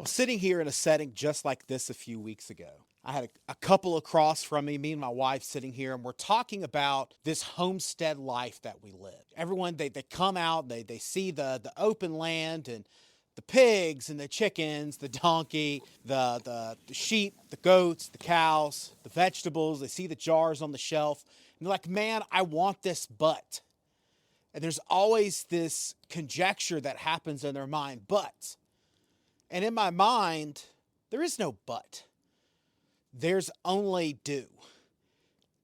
I was sitting here in a setting just like this a few weeks ago. I had a couple across from me and my wife sitting here, and we're talking about this homestead life that we live. Everyone, they come out, they see the open land and the pigs and the chickens, the donkey, the sheep, the goats, the cows, the vegetables. They see the jars on the shelf, and they're like, man, I want this but. And there's always this conjecture that happens in their mind, but. And in my mind, there is no but. There's only do.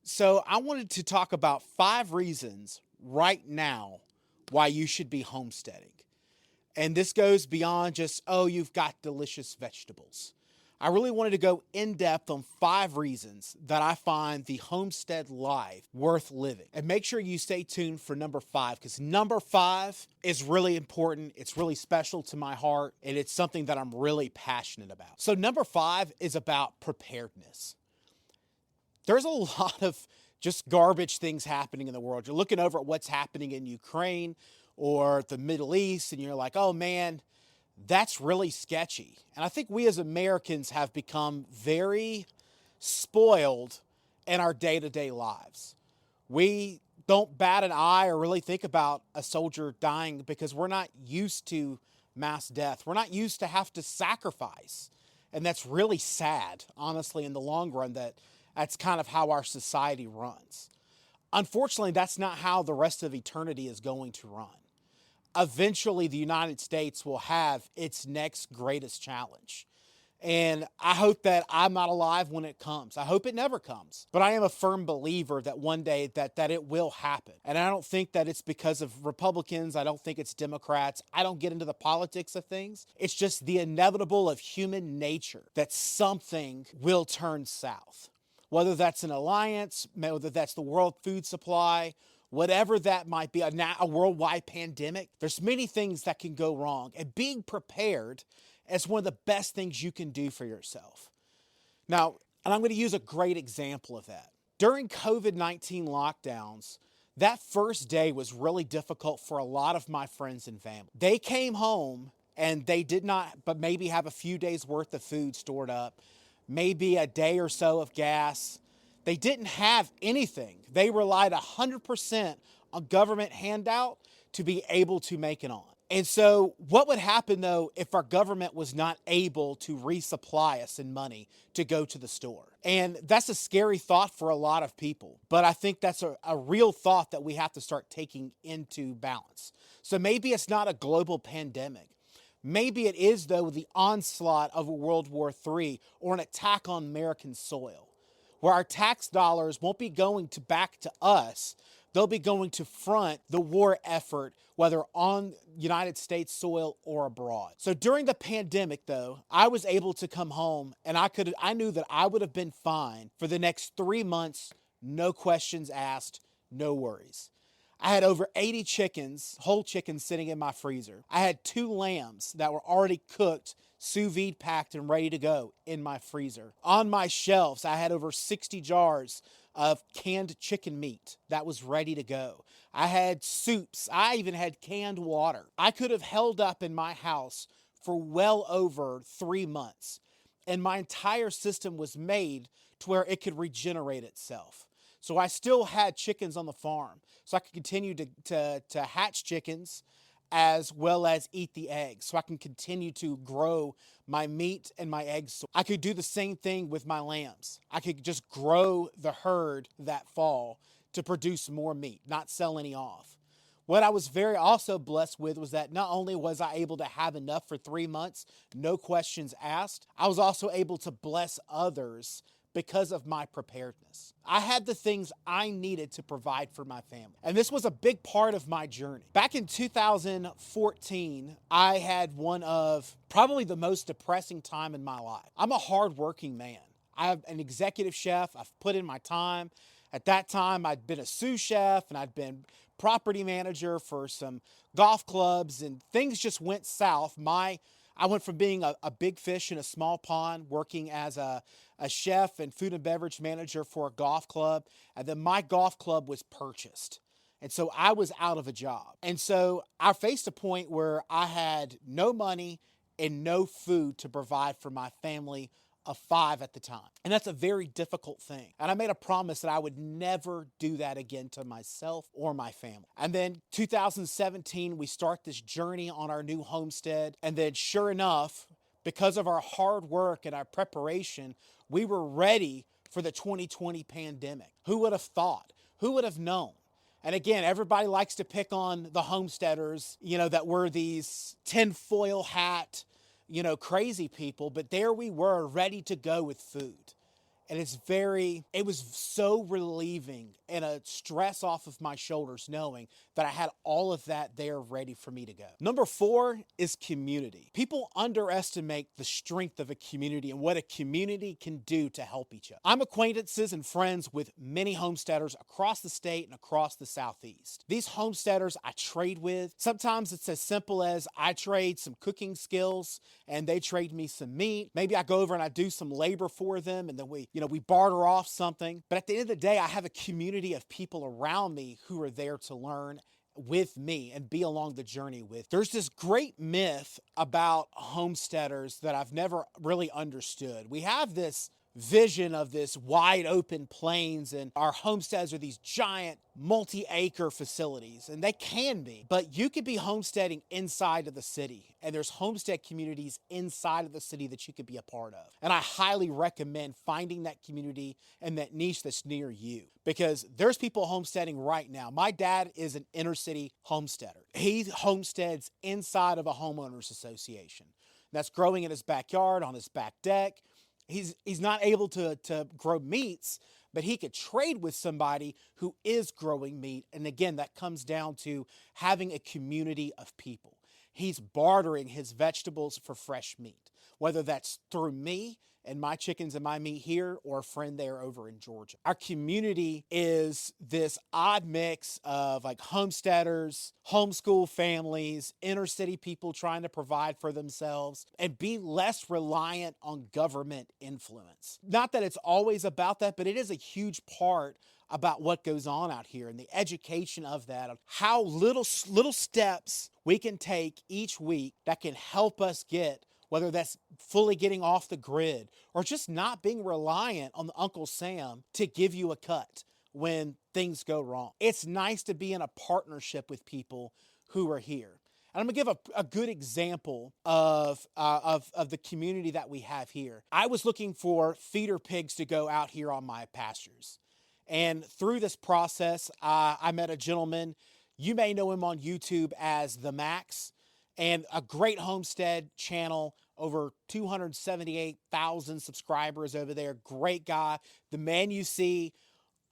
So I wanted to talk about 5 reasons right now why you should be homesteading. And this goes beyond just, oh, you've got delicious vegetables. I really wanted to go in depth on 5 reasons that I find the homestead life worth living. And make sure you stay tuned for number 5, because number 5 is really important. It's really special to my heart, and it's something that I'm really passionate about. So number 5 is about preparedness. There's a lot of just garbage things happening in the world. You're looking over at what's happening in Ukraine or the Middle East, and you're like, oh man, that's really sketchy. And I think we as Americans have become very spoiled in our day-to-day lives. We don't bat an eye or really think about a soldier dying because we're not used to mass death. We're not used to have to sacrifice. And that's really sad, honestly, in the long run, that's kind of how our society runs. Unfortunately, that's not how the rest of eternity is going to run. Eventually, the United States will have its next greatest challenge. And I hope that I'm not alive when it comes. I hope it never comes. But I am a firm believer that one day that it will happen. And I don't think that it's because of Republicans. I don't think it's Democrats. I don't get into the politics of things. It's just the inevitable of human nature that something will turn south. Whether that's an alliance, whether that's the world food supply, whatever that might be, a worldwide pandemic, there's many things that can go wrong. And being prepared is one of the best things you can do for yourself. Now, and I'm going to use a great example of that. During COVID-19 lockdowns, that first day was really difficult for a lot of my friends and family. They came home and they did not, but maybe have a few days worth of food stored up, maybe a day or so of gas. They didn't have anything. They relied 100% on government handout to be able to make it on. And so what would happen, though, if our government was not able to resupply us in money to go to the store? And that's a scary thought for a lot of people. But I think that's a real thought that we have to start taking into balance. So maybe it's not a global pandemic. Maybe it is, though, the onslaught of a World War III or an attack on American soil, where our tax dollars won't be going back to us. They'll be going to front the war effort, whether on United States soil or abroad. So during the pandemic, though, I was able to come home, and I knew that I would have been fine for the next 3 months, no questions asked, no worries. I had over 80 chickens, whole chickens, sitting in my freezer. I had 2 lambs that were already cooked, sous vide packed and ready to go in my freezer. On my shelves, I had over 60 jars of canned chicken meat that was ready to go. I had soups. I even had canned water. I could have held up in my house for well over 3 months, and my entire system was made to where it could regenerate itself. So I still had chickens on the farm, so I could continue to hatch chickens as well as eat the eggs, so I can continue to grow my meat and my eggs. I could do the same thing with my lambs. I could just grow the herd that fall to produce more meat, not sell any off. What I was very also blessed with was that not only was I able to have enough for 3 months, no questions asked, I was also able to bless others because of my preparedness. I had the things I needed to provide for my family. And this was a big part of my journey. Back in 2014, I had one of probably the most depressing time in my life. I'm a hardworking man. I'm an executive chef. I've put in my time. At that time, I'd been a sous chef and I'd been property manager for some golf clubs, and things just went south. I went from being a big fish in a small pond, working as a chef and food and beverage manager for a golf club, and then my golf club was purchased. And so I was out of a job. And so I faced a point where I had no money and no food to provide for my family of 5 at the time. And that's a very difficult thing. And I made a promise that I would never do that again to myself or my family. And then 2017, we start this journey on our new homestead. And then sure enough, because of our hard work and our preparation, we were ready for the 2020 pandemic. Who would have thought? Who would have known? And again, everybody likes to pick on the homesteaders, that were these tinfoil hat, crazy people, but there we were ready to go with food. And it was so relieving and a stress off of my shoulders knowing that I had all of that there ready for me to go. Number 4 is community. People underestimate the strength of a community and what a community can do to help each other. I'm acquaintances and friends with many homesteaders across the state and across the Southeast. These homesteaders I trade with. Sometimes it's as simple as I trade some cooking skills and they trade me some meat. Maybe I go over and I do some labor for them and then we barter off something. But at the end of the day, I have a community of people around me who are there to learn with me and be along the journey with. There's this great myth about homesteaders that I've never really understood. We have this vision of this wide open plains, and our homesteads are these giant multi-acre facilities, and they can be, but you could be homesteading inside of the city, and there's homestead communities inside of the city that you could be a part of. And I highly recommend finding that community and that niche that's near you, because there's people homesteading right now. My dad is an inner city homesteader. He homesteads inside of a homeowners association that's growing in his backyard, on his back deck. He's not able to grow meats, but he could trade with somebody who is growing meat. And again, that comes down to having a community of people. He's bartering his vegetables for fresh meat, whether that's through me and my chickens and my meat here or a friend there over in Georgia. Our community is this odd mix of like homesteaders, homeschool families, inner city people trying to provide for themselves and be less reliant on government influence. Not that it's always about that, but it is a huge part about what goes on out here and the education of that, of how little steps we can take each week that can help us get, whether that's fully getting off the grid or just not being reliant on Uncle Sam to give you a cut when things go wrong. It's nice to be in a partnership with people who are here. And I'm gonna give a good example of the community that we have here. I was looking for feeder pigs to go out here on my pastures. And through this process, I met a gentleman. You may know him on YouTube as The Max, and a great homestead channel, over 278,000 subscribers over there. Great guy. The man you see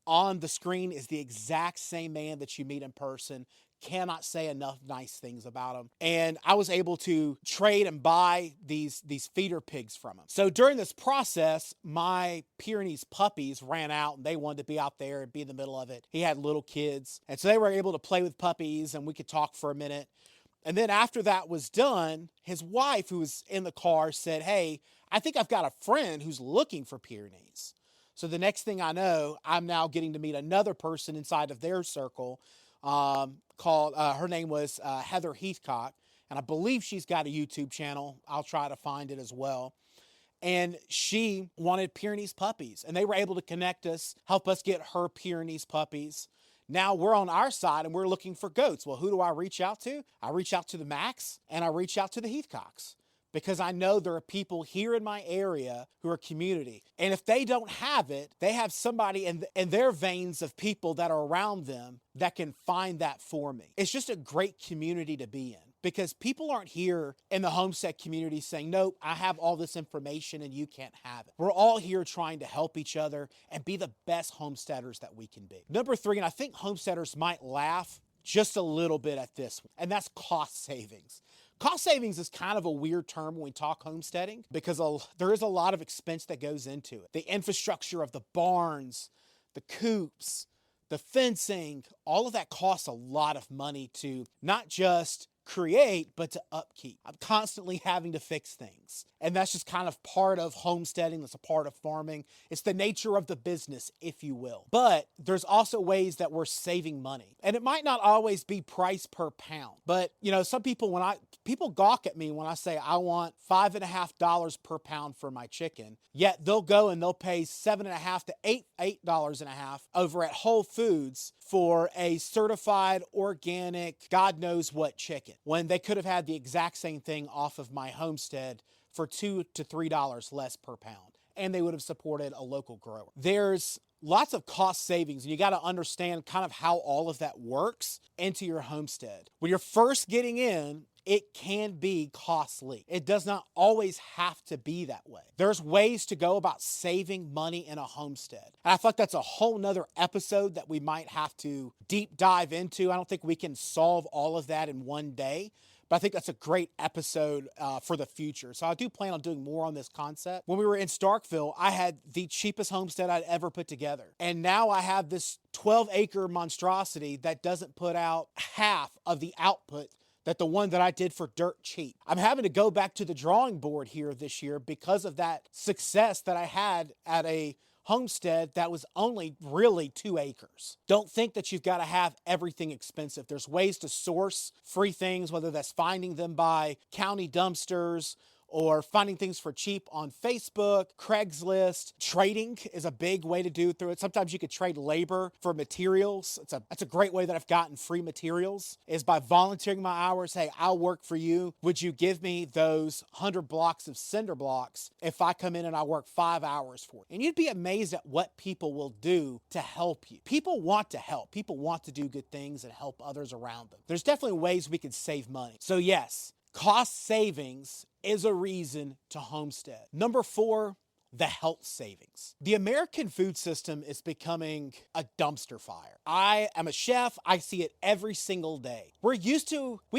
on the screen is the exact same man that you meet in person. Cannot say enough nice things about him. And I was able to trade and buy these feeder pigs from him. So during this process, my Pyrenees puppies ran out and they wanted to be out there and be in the middle of it. He had little kids. And so they were able to play with puppies and we could talk for a minute. And then after that was done, his wife, who was in the car, said, "Hey, I think I've got a friend who's looking for Pyrenees." So the next thing I know, I'm now getting to meet another person inside of their circle called, her name was Heather Heathcock. And I believe she's got a YouTube channel. I'll try to find it as well. And she wanted Pyrenees puppies. And they were able to connect us, help us get her Pyrenees puppies. Now we're on our side and we're looking for goats. Well, who do I reach out to? I reach out to the Max and I reach out to the Heathcocks, because I know there are people here in my area who are community. And if they don't have it, they have somebody in their veins of people that are around them that can find that for me. It's just a great community to be in, because people aren't here in the homestead community saying, "Nope, I have all this information and you can't have it." We're all here trying to help each other and be the best homesteaders that we can be. Number 3, and I think homesteaders might laugh just a little bit at this one, and that's cost savings. Cost savings is kind of a weird term when we talk homesteading, because there is a lot of expense that goes into it. The infrastructure of the barns, the coops, the fencing, all of that costs a lot of money to not just create, but to upkeep. I'm constantly having to fix things. And that's just kind of part of homesteading. That's a part of farming. It's the nature of the business, if you will. But there's also ways that we're saving money. And it might not always be price per pound. But, some people, people gawk at me when I say I want $5.50 per pound for my chicken, yet they'll go and they'll pay $7.50 to $8.50 over at Whole Foods for a certified organic, God knows what chicken, when they could have had the exact same thing off of my homestead for $2 to $3 less per pound, and they would have supported a local grower. There's lots of cost savings, and you got to understand kind of how all of that works into your homestead. When you're first getting in, it can be costly. It does not always have to be that way. There's ways to go about saving money in a homestead. And I feel like that's a whole nother episode that we might have to deep dive into. I don't think we can solve all of that in one day, but I think that's a great episode for the future. So I do plan on doing more on this concept. When we were in Starkville, I had the cheapest homestead I'd ever put together. And now I have this 12-acre monstrosity that doesn't put out half of the output that the one that I did for dirt cheap. I'm having to go back to the drawing board here this year because of that success that I had at a homestead that was only really 2 acres. Don't think that you've got to have everything expensive. There's ways to source free things, whether that's finding them by county dumpsters or finding things for cheap on Facebook, Craigslist. Trading is a big way to do through it. Sometimes you could trade labor for materials. That's a great way that I've gotten free materials, is by volunteering my hours. Hey, I'll work for you. Would you give me those 100 blocks of cinder blocks if I come in and I work 5 hours for you? And you'd be amazed at what people will do to help you. People want to help. People want to do good things and help others around them. There's definitely ways we can save money. So yes, cost savings is a reason to homestead. Number 4, the health savings. The American food system is becoming a dumpster fire. I am a chef. I see it every single day. We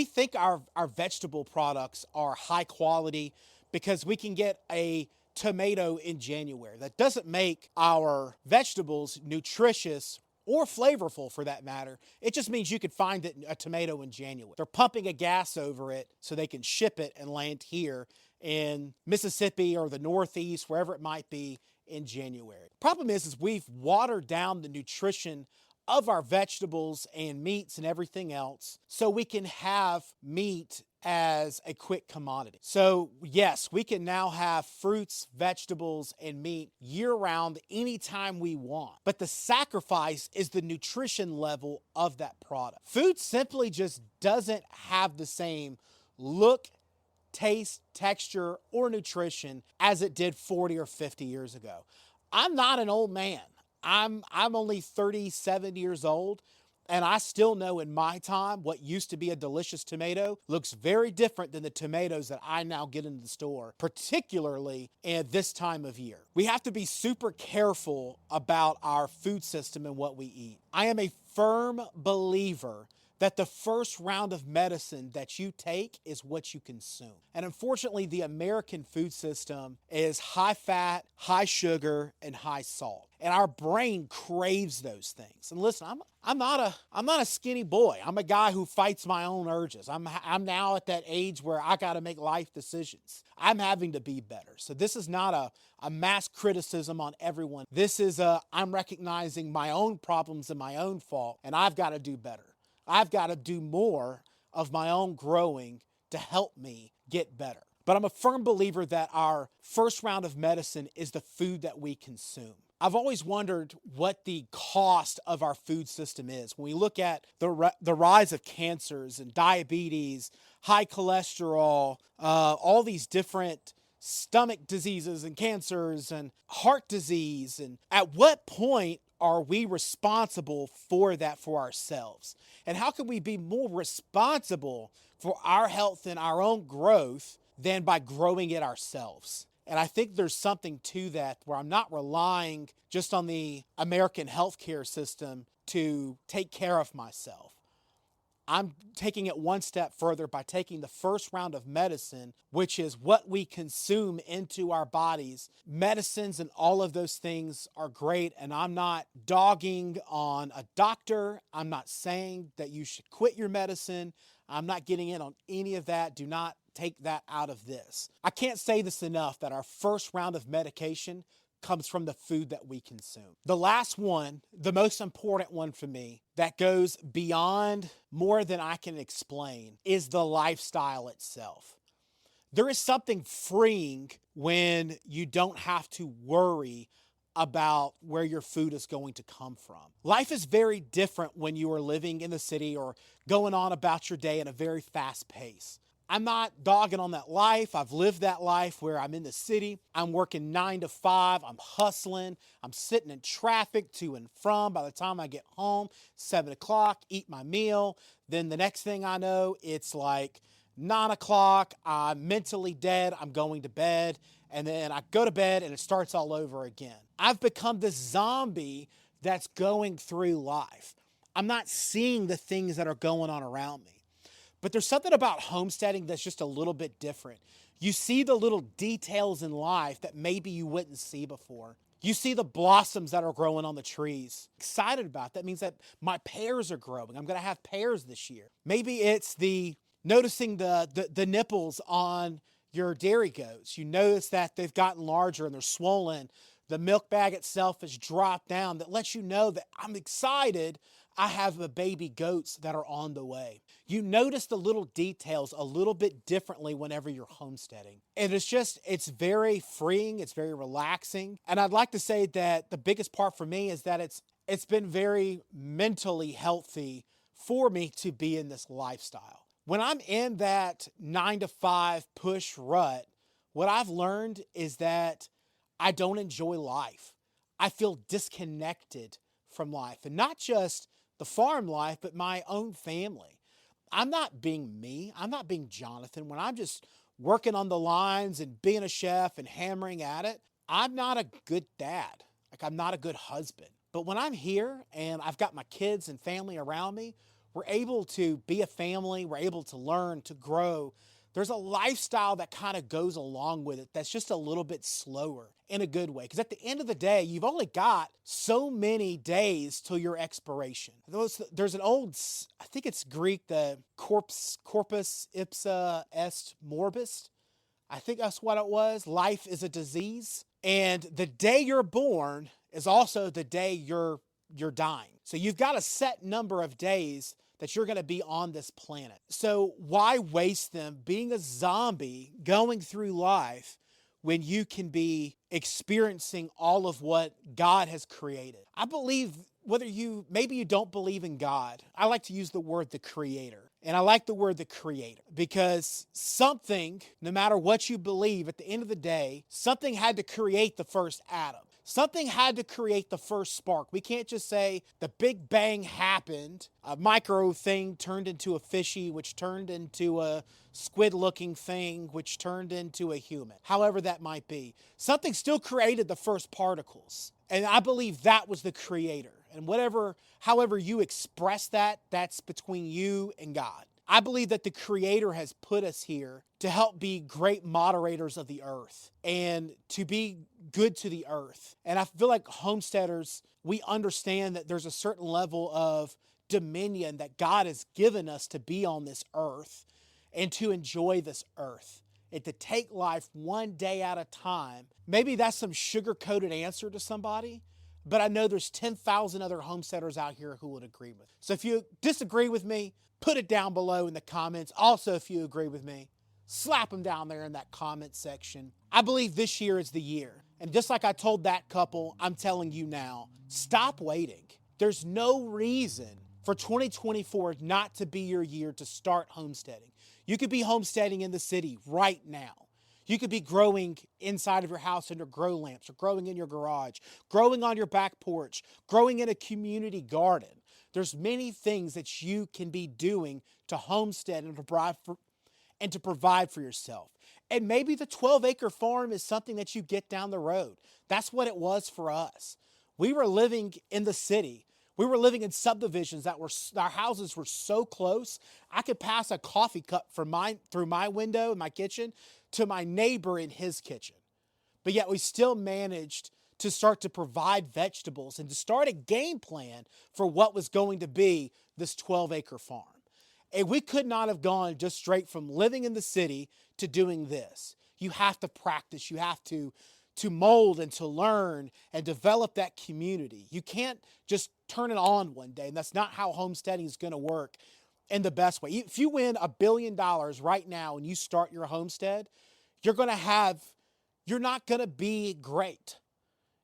think our vegetable products are high quality because we can get a tomato in January. That doesn't make our vegetables nutritious or flavorful for that matter. It just means you could find a tomato in January. They're pumping a gas over it so they can ship it and land here in Mississippi or the Northeast, wherever it might be, in January. Problem is we've watered down the nutrition of our vegetables and meats and everything else so we can have meat as a quick commodity. So yes, we can now have fruits, vegetables, and meat year-round anytime we want. But the sacrifice is the nutrition level of that product. Food simply just doesn't have the same look, taste, texture, or nutrition as it did 40 or 50 years ago. I'm not an old man. I'm only 37 years old, and I still know in my time what used to be a delicious tomato looks very different than the tomatoes that I now get in the store, particularly at this time of year. We have to be super careful about our food system and what we eat. I am a firm believer that the first round of medicine that you take is what you consume. And unfortunately, the American food system is high fat, high sugar, and high salt. And our brain craves those things. And listen, I'm not a skinny boy. I'm a guy who fights my own urges. I'm now at that age where I got to make life decisions. I'm having to be better. So this is not a mass criticism on everyone. This is I'm recognizing my own problems and my own fault, and I've got to do better. I've got to do more of my own growing to help me get better. But I'm a firm believer that our first round of medicine is the food that we consume. I've always wondered what the cost of our food system is. When we look at the rise of cancers and diabetes, high cholesterol, all these different stomach diseases and cancers and heart disease, and at what point are we responsible for that for ourselves? And how can we be more responsible for our health and our own growth than by growing it ourselves? And I think there's something to that where I'm not relying just on the American healthcare system to take care of myself. I'm taking it one step further by taking the first round of medicine, which is what we consume into our bodies. Medicines and all of those things are great, and I'm not dogging on a doctor. I'm not saying that you should quit your medicine. I'm not getting in on any of that. Do not take that out of this. I can't say this enough that our first round of medication comes from the food that we consume. The last one, the most important one for me, that goes beyond more than I can explain, is the lifestyle itself. There is something freeing when you don't have to worry about where your food is going to come from. Life is very different when you are living in the city or going on about your day at a very fast pace. I'm not dogging on that life. I've lived that life where I'm in the city. I'm working 9 to 5. I'm hustling. I'm sitting in traffic to and from. By the time I get home, 7 o'clock, eat my meal. Then the next thing I know, it's like 9 o'clock. I'm mentally dead. I'm going to bed. And then I go to bed and it starts all over again. I've become this zombie that's going through life. I'm not seeing the things that are going on around me. But there's something about homesteading that's just a little bit different. You see the little details in life that maybe you wouldn't see before. You see the blossoms that are growing on the trees. Excited about that. Means that my pears are growing. I'm going to have pears this year. Maybe it's noticing the nipples on your dairy goats. You notice that they've gotten larger and they're swollen. The milk bag itself has dropped down. That lets you know that I'm excited. I have the baby goats that are on the way. You notice the little details a little bit differently whenever you're homesteading. And it's very freeing. It's very relaxing. And I'd like to say that the biggest part for me is that it's been very mentally healthy for me to be in this lifestyle. When I'm in that 9 to 5 push rut, what I've learned is that I don't enjoy life. I feel disconnected from life, and not just the farm life, but my own family. I'm not being me. I'm not being Jonathan. When I'm just working on the lines and being a chef and hammering at it, I'm not a good dad. Like, I'm not a good husband. But when I'm here and I've got my kids and family around me, we're able to be a family. We're able to learn, to grow. There's a lifestyle that kind of goes along with it that's just a little bit slower in a good way. Because at the end of the day, you've only got so many days till your expiration. There's an old, I think it's Greek, the corpus ipsa est morbis. I think that's what it was. Life is a disease. And the day you're born is also the day you're dying. So you've got a set number of days that you're going to be on this planet. So why waste them being a zombie going through life when you can be experiencing all of what God has created? I believe maybe you don't believe in God. I like to use the word the creator. And I like the word the creator because something, no matter what you believe, at the end of the day, something had to create the first atom. Something had to create the first spark. We can't just say the Big Bang happened, a micro thing turned into a fishy, which turned into a squid-looking thing, which turned into a human. However that might be. Something still created the first particles. And I believe that was the creator. And however you express that, that's between you and God. I believe that the Creator has put us here to help be great moderators of the earth and to be good to the earth. And I feel like homesteaders, we understand that there's a certain level of dominion that God has given us to be on this earth and to enjoy this earth and to take life one day at a time. Maybe that's some sugar-coated answer to somebody, but I know there's 10,000 other homesteaders out here who would agree with. So if you disagree with me, put it down below in the comments. Also, if you agree with me, slap them down there in that comment section. I believe this year is the year. And just like I told that couple, I'm telling you now, stop waiting. There's no reason for 2024 not to be your year to start homesteading. You could be homesteading in the city right now. You could be growing inside of your house under grow lamps or growing in your garage, growing on your back porch, growing in a community garden. There's many things that you can be doing to homestead and to provide for yourself. And maybe the 12-acre farm is something that you get down the road. That's what it was for us. We were living in the city. We were living in subdivisions that our houses were so close. I could pass a coffee cup through my window in my kitchen to my neighbor in his kitchen. But yet we still managed to start to provide vegetables and to start a game plan for what was going to be this 12-acre farm. And we could not have gone just straight from living in the city to doing this. You have to practice. You have to mold and to learn and develop that community. You can't just turn it on one day. And that's not how homesteading is going to work in the best way. If you win $1 billion right now and you start your homestead, you're not going to be great.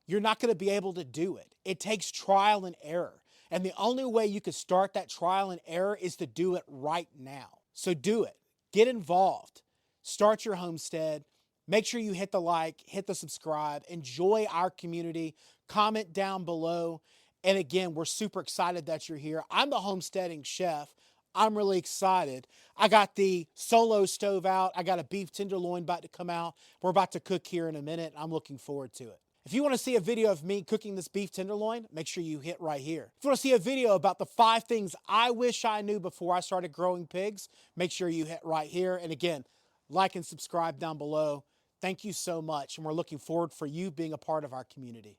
You're not going to be able to do it. It takes trial and error. And the only way you can start that trial and error is to do it right now. So do it. Get involved. Start your homestead. Make sure you hit the like, hit the subscribe, enjoy our community, comment down below. And again, we're super excited that you're here. I'm the homesteading chef. I'm really excited. I got the solo stove out. I got a beef tenderloin about to come out. We're about to cook here in a minute. I'm looking forward to it. If you want to see a video of me cooking this beef tenderloin, make sure you hit right here. If you want to see a video about the 5 things I wish I knew before I started growing pigs, make sure you hit right here. And again, like and subscribe down below. Thank you so much. And we're looking forward for you being a part of our community.